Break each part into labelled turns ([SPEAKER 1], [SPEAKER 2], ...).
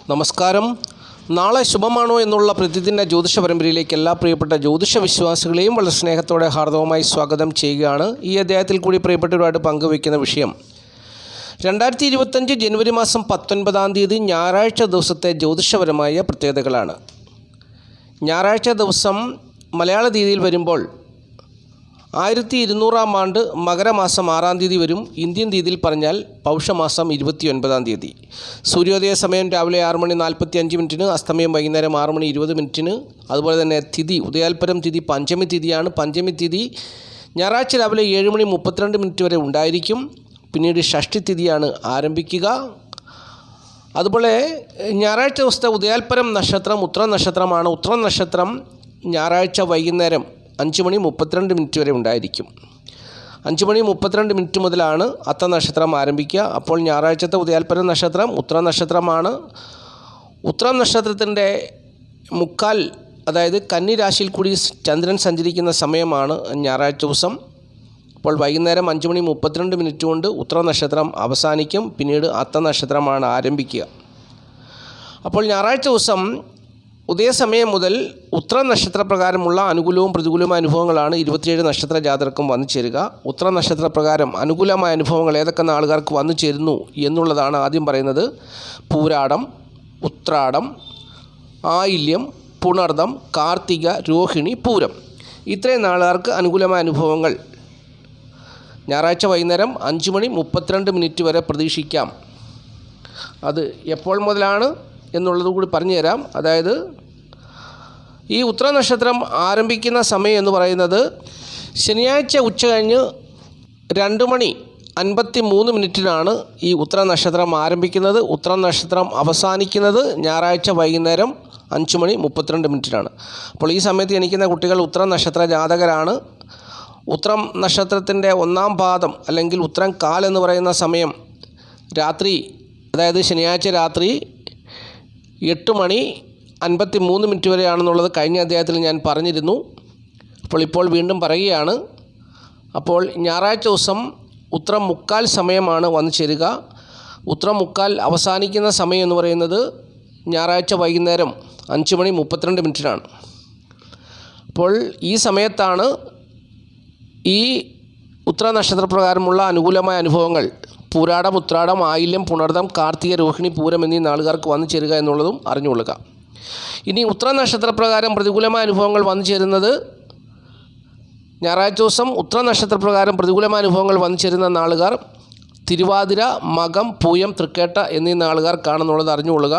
[SPEAKER 1] നമസ്കാരം. നാളെ ശുഭമാണോ എന്നുള്ള പ്രതിദിന ജ്യോതിഷ പരമ്പരയിലേക്ക് എല്ലാ പ്രിയപ്പെട്ട ജ്യോതിഷ വിശ്വാസികളെയും വളരെ സ്നേഹത്തോടെ ഹാർദവമായി സ്വാഗതം ചെയ്യുകയാണ്. ഈ അധ്യായത്തിൽ കൂടി പ്രിയപ്പെട്ടവരുമായിട്ട് പങ്കുവയ്ക്കുന്ന വിഷയം 2025 ജനുവരി മാസം 19-ാം തീയതി ഞായറാഴ്ച ദിവസത്തെ ജ്യോതിഷപരമായ പ്രത്യേകതകളാണ്. ഞായറാഴ്ച ദിവസം മലയാള തീയതിയിൽ വരുമ്പോൾ 1200-ാം ആണ്ട് മകരമാസം 6-ാം തീയതി വരും. ഇന്ത്യൻ തീയതിയിൽ പറഞ്ഞാൽ പൗഷമാസം 29-ാം തീയതി. സൂര്യോദയ സമയം രാവിലെ 6:45, അസ്തമയം വൈകുന്നേരം 6:20. അതുപോലെ തന്നെ തിഥി ഉദയാൽപരം തിഥി പഞ്ചമി തിഥിയാണ്. പഞ്ചമി തിഥി ഞായറാഴ്ച രാവിലെ 7:32 വരെ ഉണ്ടായിരിക്കും. പിന്നീട് ഷഷ്ഠി തിഥിയാണ് ആരംഭിക്കുക. അതുപോലെ ഞായറാഴ്ച ദിവസത്തെ ഉദയാൽപരം നക്ഷത്രം ഉത്ര നക്ഷത്രമാണ്. ഉത്ര നക്ഷത്രം ഞായറാഴ്ച വൈകുന്നേരം 5:32 വരെ ഉണ്ടായിരിക്കും. 5:32 മുതലാണ് അത്ത നക്ഷത്രം ആരംഭിക്കുക. അപ്പോൾ ഞായറാഴ്ചത്തെ ഉദയാൽപരം നക്ഷത്രം ഉത്ര നക്ഷത്രമാണ്. ഉത്രം നക്ഷത്രത്തിൻ്റെ മുക്കാൽ, അതായത് കന്നി രാശിയിൽ കൂടി ചന്ദ്രൻ സഞ്ചരിക്കുന്ന സമയമാണ് ഞായറാഴ്ച ദിവസം. അപ്പോൾ വൈകുന്നേരം 5:32 കൊണ്ട് ഉത്ര നക്ഷത്രം അവസാനിക്കും. പിന്നീട് അത്ത നക്ഷത്രമാണ് ആരംഭിക്കുക. അപ്പോൾ ഞായറാഴ്ച ദിവസം ഉദയസമയം മുതൽ ഉത്ര നക്ഷത്രപ്രകാരമുള്ള അനുകൂലവും പ്രതികൂലവുമായ അനുഭവങ്ങളാണ് 27 നക്ഷത്ര ജാതകർക്കും വന്നു ചേരുക. ഉത്ര നക്ഷത്രപ്രകാരം അനുകൂലമായ അനുഭവങ്ങൾ ഏതൊക്കെ നാളുകാർക്ക് വന്നു ചേരുന്നു എന്നുള്ളതാണ് ആദ്യം പറയുന്നത്. പൂരാടം, ഉത്രാടം, ആയില്യം, പുണർദം, കാർത്തിക, രോഹിണി, പൂരം, ഇത്രയും നാളുകാർക്ക് അനുകൂലമായ അനുഭവങ്ങൾ ഞായറാഴ്ച വൈകുന്നേരം 5:32 വരെ പ്രതീക്ഷിക്കാം. അത് എപ്പോൾ മുതലാണ് എന്നുള്ളത് കൂടി പറഞ്ഞു തരാം. അതായത് ഈ ഉത്ര നക്ഷത്രം ആരംഭിക്കുന്ന സമയം എന്ന് പറയുന്നത് ശനിയാഴ്ച ഉച്ച കഴിഞ്ഞ് 2:53 ഈ ഉത്ര നക്ഷത്രം ആരംഭിക്കുന്നത്. ഉത്ര നക്ഷത്രം അവസാനിക്കുന്നത് ഞായറാഴ്ച വൈകുന്നേരം 5:32. അപ്പോൾ ഈ സമയത്ത് ജനിക്കുന്ന കുട്ടികൾ ഉത്ര നക്ഷത്ര ജാതകരാണ്. ഉത്രം നക്ഷത്രത്തിൻ്റെ 1-ാം പാദം അല്ലെങ്കിൽ ഉത്രം കാൽ എന്ന് പറയുന്ന സമയം രാത്രി, അതായത് ശനിയാഴ്ച രാത്രി 8:53 വരെയാണെന്നുള്ളത് കഴിഞ്ഞ അധ്യായത്തിൽ ഞാൻ പറഞ്ഞിരുന്നു. ഇപ്പോൾ വീണ്ടും പറയുകയാണ്. അപ്പോൾ ഞായറാഴ്ച ദിവസം ഉത്രം മുക്കാൽ സമയമാണ് വന്നു ചേരുക. ഉത്രം മുക്കാൽ അവസാനിക്കുന്ന സമയം എന്ന് പറയുന്നത് ഞായറാഴ്ച വൈകുന്നേരം 5:32. അപ്പോൾ ഈ സമയത്താണ് ഈ ഉത്ര നക്ഷത്രപ്രകാരമുള്ള അനുകൂലമായ അനുഭവങ്ങൾ പൂരാടം, ഉത്രാടം, ആയില്യം, പുണർദം, കാർത്തിക, രോഹിണി, പൂരം എന്നീ നാളുകാർക്ക് വന്നു ചേരുക എന്നുള്ളതും അറിഞ്ഞുകൊള്ളുക. ഇനി ഉത്ര നക്ഷത്രപ്രകാരം പ്രതികൂലമായ അനുഭവങ്ങൾ വന്നു ചേരുന്നത് ഞായറാഴ്ച ദിവസം ഉത്ര നക്ഷത്രപ്രകാരം പ്രതികൂലമായ അനുഭവങ്ങൾ വന്നു ചേരുന്ന നാളുകാർ തിരുവാതിര, മകം, പൂയം, തൃക്കേട്ട എന്നീ നാളുകാർക്കാണെന്നുള്ളത് അറിഞ്ഞുകൊള്ളുക.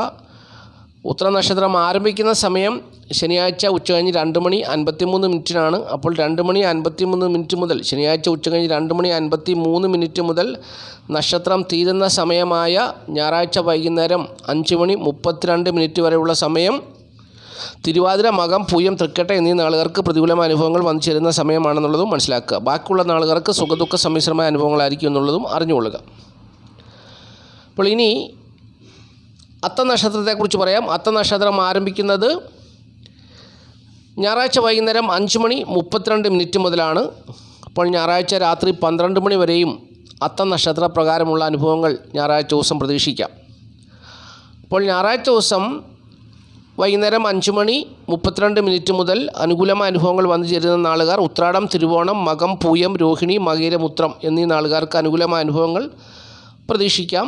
[SPEAKER 1] ഉത്ര നക്ഷത്രം ആരംഭിക്കുന്ന സമയം ശനിയാഴ്ച ഉച്ചകഴിഞ്ഞ് 2:53. അപ്പോൾ 2:53 മുതൽ ശനിയാഴ്ച ഉച്ചകഴിഞ്ഞ് 2:53 മുതൽ നക്ഷത്രം തീരുന്ന സമയമായ ഞായറാഴ്ച വൈകുന്നേരം 5:32 വരെയുള്ള സമയം തിരുവാതിര, മകം, പൂയം, തൃക്കേട്ട എന്നീ നാളുകാർക്ക് പ്രതികൂലമായ അനുഭവങ്ങൾ വന്നു ചേരുന്ന സമയമാണെന്നുള്ളതും മനസ്സിലാക്കുക. ബാക്കിയുള്ള നാളുകാർക്ക് സുഖദുഃഖ സമ്മിശ്രമായ അനുഭവങ്ങളായിരിക്കും എന്നുള്ളതും അറിഞ്ഞുകൊള്ളുക. അപ്പോൾ ഇനി അത്ത നക്ഷത്രത്തെക്കുറിച്ച് പറയാം. അത്ത നക്ഷത്രം ആരംഭിക്കുന്നത് ഞായറാഴ്ച വൈകുന്നേരം 5:32 മുതലാണ്. അപ്പോൾ ഞായറാഴ്ച രാത്രി 12 മണി വരെയും അത്ത നക്ഷത്ര പ്രകാരമുള്ള അനുഭവങ്ങൾ ഞായറാഴ്ച ദിവസം പ്രതീക്ഷിക്കാം. അപ്പോൾ ഞായറാഴ്ച ദിവസം വൈകുന്നേരം 5:32 മുതൽ അനുകൂലമായ അനുഭവങ്ങൾ വന്നു ചേരുന്ന നാളുകാർ ഉത്രാടം, തിരുവോണം, മകം, പൂയം, രോഹിണി, മകയിരം, ഉത്രം എന്നീ നാളുകാർക്ക് അനുകൂലമായ അനുഭവങ്ങൾ പ്രതീക്ഷിക്കാം.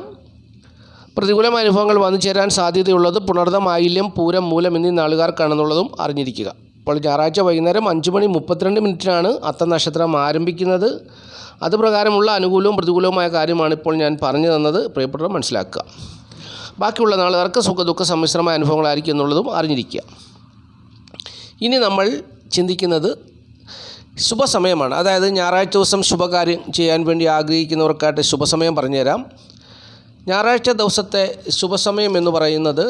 [SPEAKER 1] പ്രതികൂലമായ അനുഭവങ്ങൾ വന്നു ചേരാൻ സാധ്യതയുള്ളത് പുണർദം, ആയില്യം, പൂരം, മൂലം എന്നീ നാളുകാർക്കാണെന്നുള്ളതും അറിഞ്ഞിരിക്കുക. അപ്പോൾ ഞായറാഴ്ച വൈകുന്നേരം 5:32 അത്ത നക്ഷത്രം ആരംഭിക്കുന്നത്. അതുപ്രകാരമുള്ള അനുകൂലവും പ്രതികൂലവുമായ കാര്യമാണ് ഇപ്പോൾ ഞാൻ പറഞ്ഞു തന്നത്. പ്രിയപ്പെട്ടവർ മനസ്സിലാക്കുക. ബാക്കിയുള്ള നാളുകാർക്ക് സുഖദുഃഖ സമ്മിശ്രമായ അനുഭവങ്ങളായിരിക്കും എന്നുള്ളതും അറിഞ്ഞിരിക്കുക. ഇനി നമ്മൾ ചിന്തിക്കുന്നത് ശുഭസമയമാണ്. അതായത് ഞായറാഴ്ച ദിവസം ശുഭകാര്യം ചെയ്യാൻ വേണ്ടി ആഗ്രഹിക്കുന്നവർക്കായിട്ട് ശുഭസമയം പറഞ്ഞുതരാം. ഞായറാഴ്ച ദിവസത്തെ ശുഭസമയം എന്ന് പറയുന്നത്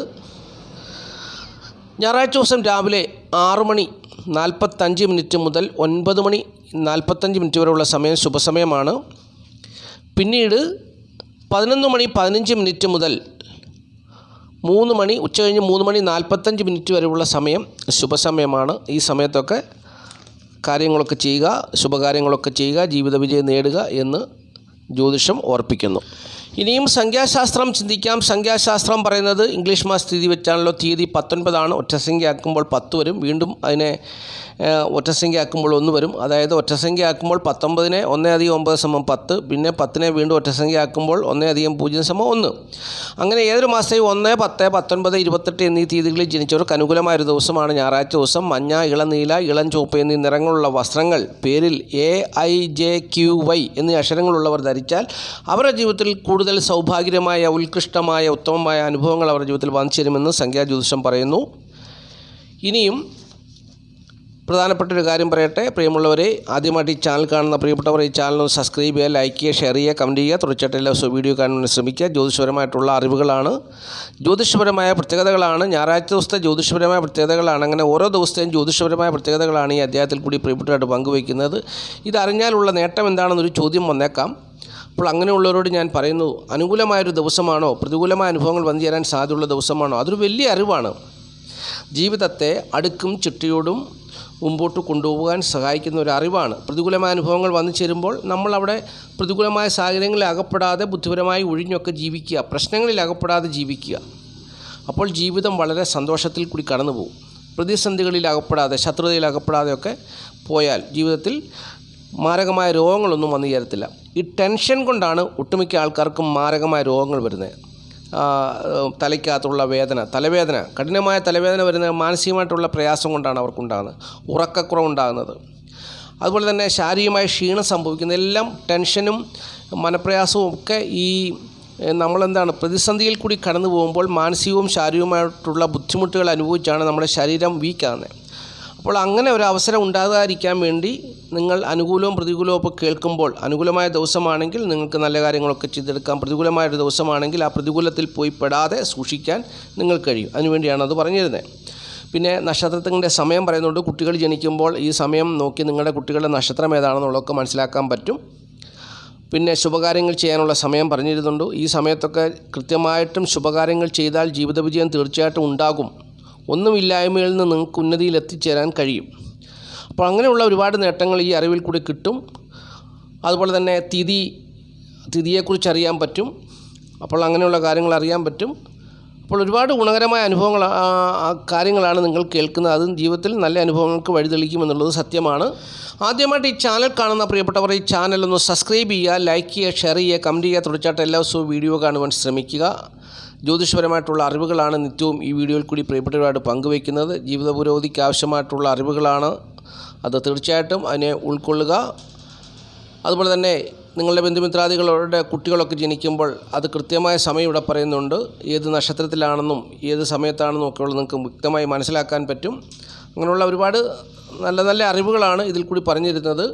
[SPEAKER 1] ഞായറാഴ്ച ദിവസം രാവിലെ 6:45 മുതൽ 9:45 വരെയുള്ള സമയം ശുഭസമയമാണ്. പിന്നീട് 11:15 മുതൽ 3 മണി, ഉച്ചകഴിഞ്ഞ് 3:45 വരെയുള്ള സമയം ശുഭസമയമാണ്. ഈ സമയത്തൊക്കെ കാര്യങ്ങളൊക്കെ ചെയ്യുക, ശുഭകാര്യങ്ങളൊക്കെ ചെയ്യുക, ജീവിത വിജയം നേടുക എന്ന് ജ്യോതിഷം ഓർപ്പിക്കുന്നു. ഇനിയും സംഖ്യാശാസ്ത്രം ചിന്തിക്കാം. സംഖ്യാശാസ്ത്രം പറയുന്നത് ഇംഗ്ലീഷ് മാസം തീയതി വെച്ചാണല്ലോ. തീയതി 19 ഒറ്റസംഖ്യ ആക്കുമ്പോൾ 10 വരും. വീണ്ടും അതിനെ ഒറ്റസംഖ്യ ആക്കുമ്പോൾ 1 വരും. അതായത് ഒറ്റസംഖ്യ ആക്കുമ്പോൾ 19നെ 1 + 9 = 10. പിന്നെ 10നെ വീണ്ടും ഒറ്റസംഖ്യ ആക്കുമ്പോൾ 1 + 0 = 1. അങ്ങനെ ഏതൊരു മാസത്തെയും 1, 10, 19, 28 എന്നീ തീയതികളിൽ ജനിച്ചവർക്ക് അനുകൂലമായൊരു ദിവസമാണ് ഞായറാഴ്ച ദിവസം. മഞ്ഞ, ഇളനീല, ഇളം ചുവപ്പ് എന്നീ നിറങ്ങളുള്ള വസ്ത്രങ്ങൾ പേരിൽ AIJQY എന്നീ അക്ഷരങ്ങളുള്ളവർ ധരിച്ചാൽ അവരുടെ ജീവിതത്തിൽ കൂടുതൽ സൗഭാഗ്യമായ, ഉത്കൃഷ്ടമായ, ഉത്തമമായ അനുഭവങ്ങൾ അവരുടെ ജീവിതത്തിൽ വന്നു ചേരുമെന്ന് സംഖ്യാജ്യോതിഷം പറയുന്നു. ഇനിയും പ്രധാനപ്പെട്ടൊരു കാര്യം പറയട്ടെ. പ്രിയമുള്ളവരെ, ആദ്യമായിട്ട് ഈ ചാനൽ കാണുന്ന പ്രിയപ്പെട്ടവർ ഈ ചാനൽ സബ്സ്ക്രൈബ് ചെയ്യുക, ലൈക്ക് ചെയ്യുക, ഷെയർ ചെയ്യുക, കമൻറ്റ് ചെയ്യുക. തുടർച്ചയായിട്ട് എല്ലാ ദിവസവും വീഡിയോ കാണാൻ ശ്രമിക്കുക. ജ്യോതിഷപരമായിട്ടുള്ള അറിവുകളാണ്, ജ്യോതിഷപരമായ പ്രത്യേകതകളാണ്, ഞായറാഴ്ച ദിവസത്തെ ജ്യോതിഷപരമായ പ്രത്യേകതകളാണ്. അങ്ങനെ ഓരോ ദിവസത്തെയും ജ്യോതിഷപരമായ പ്രത്യേകതകളാണ് ഈ അധ്യായത്തിൽ കൂടി പ്രിയപ്പെട്ടവരായിട്ട് പങ്കുവയ്ക്കുന്നത്. ഇതറിഞ്ഞാലുള്ള നേട്ടം എന്താണെന്നൊരു ചോദ്യം വന്നേക്കാം. അപ്പോൾ അങ്ങനെയുള്ളവരോട് ഞാൻ പറയുന്നു, അനുകൂലമായൊരു ദിവസമാണോ, പ്രതികൂലമായ അനുഭവങ്ങൾ വന്നു ചേരാൻ സാധ്യതയുള്ള ദിവസമാണോ? അതൊരു വലിയ അറിവാണ്. ജീവിതത്തെ അടുക്കും ചിട്ടയോടും മുമ്പോട്ട് കൊണ്ടുപോകാൻ സഹായിക്കുന്ന ഒരു അറിവാണ്. പ്രതികൂലമായ അനുഭവങ്ങൾ വന്നു ചേരുമ്പോൾ നമ്മളവിടെ പ്രതികൂലമായ സാഹചര്യങ്ങളിൽ അകപ്പെടാതെ ബുദ്ധിപരമായി ഒഴിഞ്ഞൊക്കെ ജീവിക്കുക, പ്രശ്നങ്ങളിൽ അകപ്പെടാതെ ജീവിക്കുക. അപ്പോൾ ജീവിതം വളരെ സന്തോഷത്തിൽ കൂടി കടന്നു പോകും. പ്രതിസന്ധികളിൽ അകപ്പെടാതെ, ശത്രുതയിൽ അകപ്പെടാതെയൊക്കെ പോയാൽ ജീവിതത്തിൽ മാരകമായ രോഗങ്ങളൊന്നും വന്നു ചേരത്തില്ല. ഈ ടെൻഷൻ കൊണ്ടാണ് ഒട്ടുമിക്ക ആൾക്കാർക്കും മാരകമായ രോഗങ്ങൾ വരുന്നത്. തലയ്ക്കകത്തുള്ള വേദന, തലവേദന, കഠിനമായ തലവേദന വരുന്നത് മാനസികമായിട്ടുള്ള പ്രയാസം കൊണ്ടാണ് അവർക്കുണ്ടാകുന്നത്. ഉറക്കക്കുറവുണ്ടാകുന്നത്, അതുപോലെ തന്നെ ശാരീരികമായ ക്ഷീണം സംഭവിക്കുന്നത് എല്ലാം ടെൻഷനും മനപ്രയാസവും ഒക്കെ ഈ നമ്മളെന്താണ് പ്രതിസന്ധിയിൽ കൂടി കടന്നു പോകുമ്പോൾ മാനസികവും ശാരീരികവുമായിട്ടുള്ള ബുദ്ധിമുട്ടുകൾ അനുഭവിച്ചാണ് നമ്മുടെ ശരീരം വീക്കാകുന്നത്. അപ്പോൾ അങ്ങനെ ഒരു അവസരം ഉണ്ടാകാതിരിക്കാൻ വേണ്ടി നിങ്ങൾ അനുകൂലവും പ്രതികൂലവും ഒക്കെ കേൾക്കുമ്പോൾ, അനുകൂലമായ ദിവസമാണെങ്കിൽ നിങ്ങൾക്ക് നല്ല കാര്യങ്ങളൊക്കെ ചെയ്തെടുക്കാം. പ്രതികൂലമായൊരു ദിവസമാണെങ്കിൽ ആ പ്രതികൂലത്തിൽ പോയി പെടാതെ സൂക്ഷിക്കാൻ നിങ്ങൾക്ക് കഴിയും. അതിനുവേണ്ടിയാണ് അത് പറഞ്ഞിരുന്നത്. പിന്നെ നക്ഷത്രത്തിൻ്റെ സമയം പറയുന്നുണ്ട്. കുട്ടികൾ ജനിക്കുമ്പോൾ ഈ സമയം നോക്കി നിങ്ങളുടെ കുട്ടികളുടെ നക്ഷത്രം ഏതാണെന്നുള്ളതൊക്കെ മനസ്സിലാക്കാൻ പറ്റും. പിന്നെ ശുഭകാര്യങ്ങൾ ചെയ്യാനുള്ള സമയം പറഞ്ഞിരുന്നുണ്ട്. ഈ സമയത്തൊക്കെ കൃത്യമായിട്ടും ശുഭകാര്യങ്ങൾ ചെയ്താൽ ജീവിത വിജയം തീർച്ചയായിട്ടും ഉണ്ടാകും. ഒന്നുമില്ലായ്മയിൽ നിന്ന് നിങ്ങൾക്ക് ഉന്നതിയിൽ എത്തിച്ചേരാൻ കഴിയും. അപ്പോൾ അങ്ങനെയുള്ള ഒരുപാട് നേട്ടങ്ങൾ ഈ അറിവിൽ കൂടി കിട്ടും. അതുപോലെ തന്നെ തിഥിയെക്കുറിച്ച് അറിയാൻ പറ്റും. അപ്പോൾ അങ്ങനെയുള്ള കാര്യങ്ങൾ അറിയാൻ പറ്റും. അപ്പോൾ ഒരുപാട് ഗുണകരമായ അനുഭവങ്ങൾ കാര്യങ്ങളാണ് നിങ്ങൾ കേൾക്കുന്നത്. അതും ജീവിതത്തിൽ നല്ല അനുഭവങ്ങൾക്ക് വഴിതെളിക്കുമെന്നുള്ളത് സത്യമാണ്. ആദ്യമായിട്ട് ഈ ചാനൽ കാണുന്ന പ്രിയപ്പെട്ടവർ ഈ ചാനലൊന്ന് സബ്സ്ക്രൈബ് ചെയ്യുക, ലൈക്ക് ചെയ്യുക, ഷെയർ ചെയ്യുക, കമൻറ്റ് ചെയ്യുക. തുടർച്ചയായിട്ട് എല്ലാ ദിവസവും വീഡിയോ കാണുവാൻ ശ്രമിക്കുക. ജ്യോതിഷപരമായിട്ടുള്ള അറിവുകളാണ് നിത്യവും ഈ വീഡിയോയിൽ കൂടി പ്രിയപ്പെട്ടവരുമായിട്ട് പങ്കുവയ്ക്കുന്നത്. ജീവിത പുരോഗതിക്ക് ആവശ്യമായിട്ടുള്ള അറിവുകളാണ് അത്. തീർച്ചയായിട്ടും അതിനെ ഉൾക്കൊള്ളുക. അതുപോലെ തന്നെ നിങ്ങളുടെ ബന്ധുമിത്രാദികളുടെ കുട്ടികളൊക്കെ ജനിക്കുമ്പോൾ അത് കൃത്യമായ സമയം ഇവിടെ പറയുന്നുണ്ട്. ഏത് നക്ഷത്രത്തിലാണെന്നും ഏത് സമയത്താണെന്നും ഒക്കെയുള്ള നിങ്ങൾക്ക് വ്യക്തമായി മനസ്സിലാക്കാൻ പറ്റും. അങ്ങനെയുള്ള ഒരുപാട് നല്ല നല്ല അറിവുകളാണ് ഇതിൽ കൂടി പറഞ്ഞിരുന്നത്.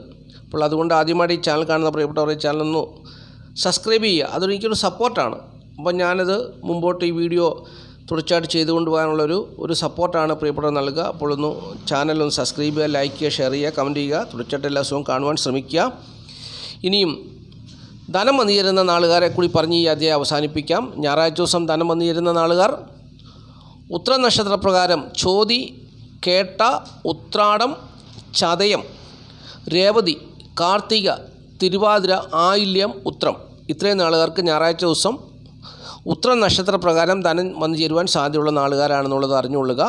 [SPEAKER 1] അപ്പോൾ അതുകൊണ്ട് ആദ്യമായിട്ട് ഈ ചാനൽ കാണുന്ന പ്രിയപ്പെട്ടവർ ഈ ചാനലൊന്ന് സബ്സ്ക്രൈബ് ചെയ്യുക. അതെനിക്കൊരു സപ്പോർട്ടാണ്. അപ്പോൾ ഞാനത് മുമ്പോട്ട് ഈ വീഡിയോ തുടർച്ചയായിട്ട് ചെയ്തുകൊണ്ട് പോകാനുള്ളൊരു സപ്പോർട്ടാണ് പ്രിയപ്പെട്ടവർ നൽകുക. അപ്പോൾ ചാനലൊന്ന് സബ്സ്ക്രൈബ് ചെയ്യുക, ലൈക്ക് ചെയ്യുക, ഷെയർ ചെയ്യുക, കമൻറ്റ് ചെയ്യുക. തുടർച്ചയായിട്ട് എല്ലാ ദിവസവും കാണുവാൻ ശ്രമിക്കുക. ഇനിയും ധനം വന്നു ചേരുന്ന നാളുകാരെ കൂടി പറഞ്ഞ് ഈ അധ്യായം അവസാനിപ്പിക്കാം. ഞായറാഴ്ച ദിവസം ധനം വന്നു ചേരുന്ന നാളുകാർ ഉത്ര നക്ഷത്രപ്രകാരം ചോതി, കേട്ട, ഉത്രാടം, ചതയം, രേവതി, കാർത്തിക, തിരുവാതിര, ആയില്യം, ഉത്രം ഇത്രയും നാളുകാർക്ക് ഞായറാഴ്ച ദിവസം ഉത്ര നക്ഷത്രപ്രകാരം ധനം വന്നു ചേരുവാൻ സാധ്യതയുള്ള നാളുകാരാണെന്നുള്ളത് അറിഞ്ഞുകൊള്ളുക.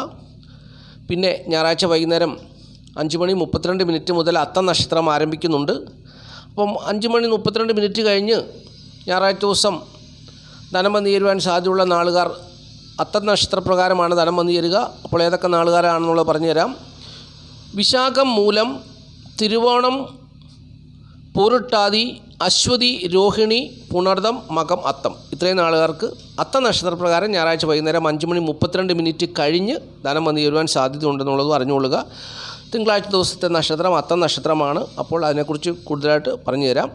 [SPEAKER 1] പിന്നെ ഞായറാഴ്ച വൈകുന്നേരം 5:32 മുതൽ അത്തം നക്ഷത്രം ആരംഭിക്കുന്നുണ്ട്. അപ്പം 5:32 കഴിഞ്ഞ് ഞായറാഴ്ച ദിവസം ധനം വന്നു ചേരുവാൻ സാധ്യതയുള്ള നാളുകാർ അത്തം നക്ഷത്രപ്രകാരമാണ് ധനം വന്നു ചേരുക. അപ്പോൾ ഏതൊക്കെ നാളുകാരാണെന്നുള്ളത് പറഞ്ഞുതരാം. വിശാഖം, മൂലം, തിരുവോണം, പൂരുട്ടാതി, അശ്വതി, രോഹിണി, പുണർദം, മകം, അത്തം ഇത്രയും നാളുകാർക്ക് അത്തം നക്ഷത്രപ്രകാരം ഞായറാഴ്ച വൈകുന്നേരം 5:32 കഴിഞ്ഞ് ധനം വന്നു ചേരുവാൻ സാധ്യതയുണ്ടെന്നുള്ളത് അറിഞ്ഞുകൊള്ളുക. തിങ്കളാഴ്ച ദിവസത്തെ നക്ഷത്രം അത്തം നക്ഷത്രമാണ്. അപ്പോൾ അതിനെക്കുറിച്ച് കൂടുതലായിട്ട് പറഞ്ഞു തരാം.